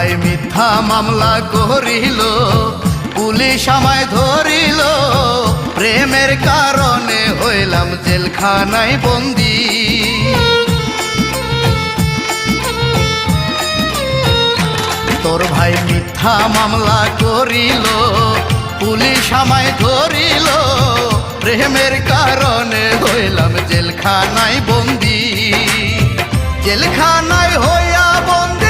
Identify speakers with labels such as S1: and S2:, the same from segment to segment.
S1: ভাই মিথ্যা মামলা করিল, পুলিশ আমায় ধরিল, প্রেমের কারণে হইলাম জেলখানায় বন্দী। তোর ভাই মিথ্যা মামলা করিল, পুলিশ আমায় ধরিল, প্রেমের কারণে হইলাম জেলখানায় বন্দী। জেলখানায় হইয়া বন্দী,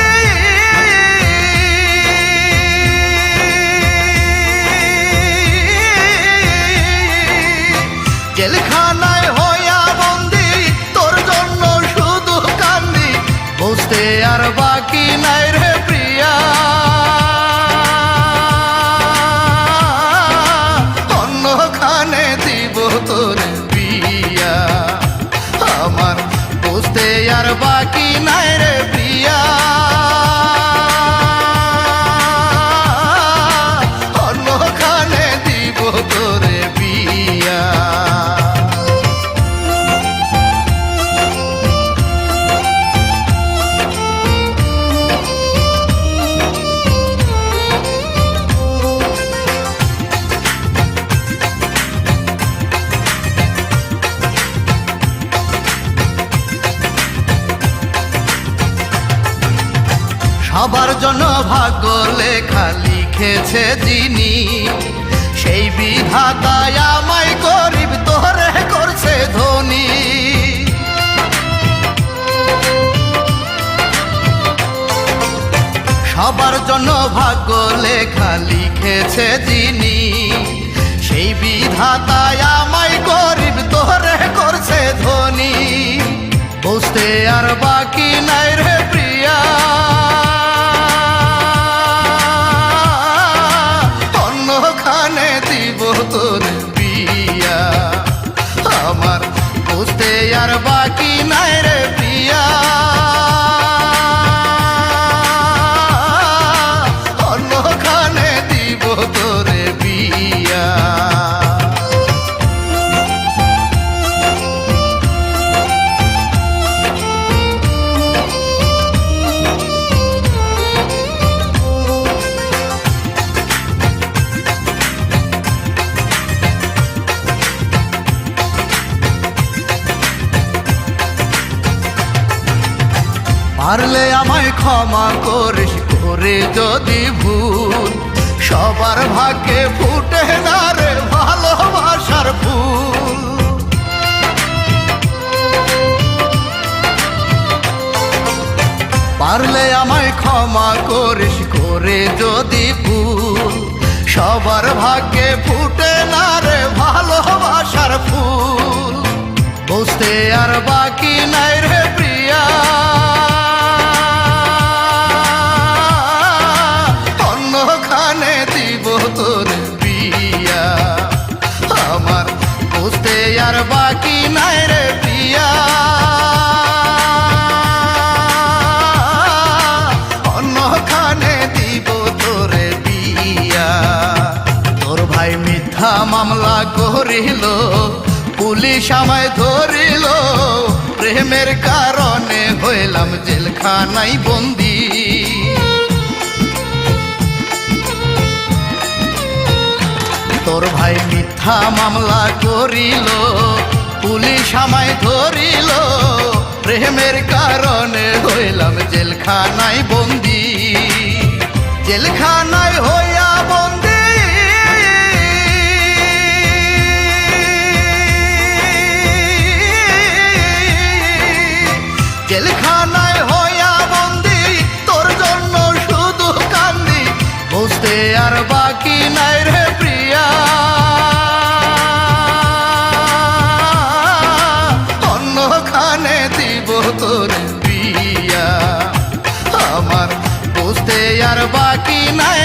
S1: জেলখানায় হইয়া বন্দী, তোর জন্য শুধু কান্দি, বুঝতে আর বাকি নাই রে প্রিয়া। অন্যখানে দিব তোর বিয়া, আমার বুঝতে আর বাকি নাই রে প্রিয়া। অন্যখানে দিব তোর বিয়া। সবার জন্য ভাগ্য লেখা লিখেছে যিনি, সেই বিধাতায় আমায় গরিব তোরে করছে ধনী। সবার জন্য ভাগ্য লেখা লিখেছে যিনি, সেই বিধাতায় আমায় গরিব তোরে করছে ধনী। বুঝতে আর বাকি নাই রে প্রিয়া, অন্যখানে দিব তোর বিয়া, আমার বুঝতে আর বাকি নাই রে প্রিয়া। অন্যখানে দিব তোর বিয়া। পারলে আমায় ক্ষমা করিস করে যদি ভুল, সবার ভাগ্যে ফুটে না রে ভালোবাসার ফুল। পারলে আমায় ক্ষমা করিস করে যদি ভুল, সবার ভাগ্যে ফুটে না রে ভালোবাসার ফুল। বুঝতে আর বাকি নাই রে প্রিয়া, অন্যখানে দিব তোর বিয়া, আমার বুঝতে আর বাকি নাই রে প্রিয়া। অন্যখানে দিব তোর বিয়া। তোর ভাই মিথ্যা মামলা করিল, পুলিশ আমায় ধরিল, প্রেমের কারণে হইলাম জেলখানায় বন্দী। তোর ভাই মিথ্যা মামলা করিল, পুলিশ আমায় ধরিল, প্রেমের কারণে হইলাম জেলখানায় বন্দী। জেলখানায় হইয়া বন্দী, জেলখানায় হইয়া বন্দী, তোর জন্য শুধু কান্দি, বুঝতে আর বাকি নাই রে প্রিয়া। অন্যখানে দিব তোর বিয়া, আমার বুঝতে আর বাকি নাই।